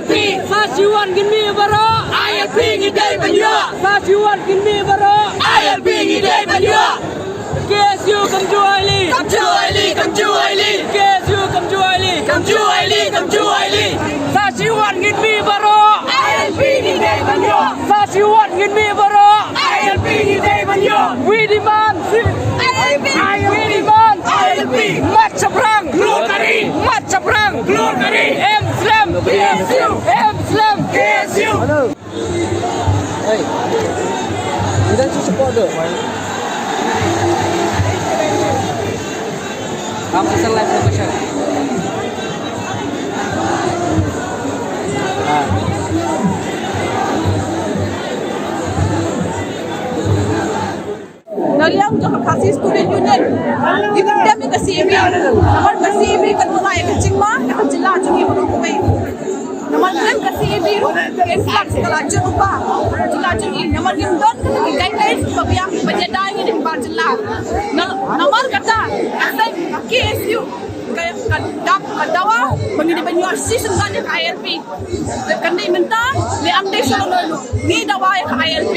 ILP Sasiwan gini baro ILP ngidai banyak Sasiwan gini baro ILP ngidai banyak KSU kamjuali kamjuali KSU kamjuali kamjuali Sasiwan gini baro ILP ngidai banyak Sasiwan gini baro ILP ngidai banyak We demand ILP We demand ILP mat seberang keluar dari mat seberang keluar dari Muslim KSU Muslim KSU Hey, kita support deh. Kamu pasal live location. Naliang jo kasi student union ibigam ni kasi ibi naman kasi ibi kadula ya kacing ma ya kacila jo ni mo ko bay naman klem kasi ibi influx kala jo ba kacila jo ni naman yung don kasi guidelines pabiyak pajaday ni barjila naman kata asay KSU kaya kadawa pangini banyo season kan ya ILP kandi minta ni amde solo ni dawa ya ILP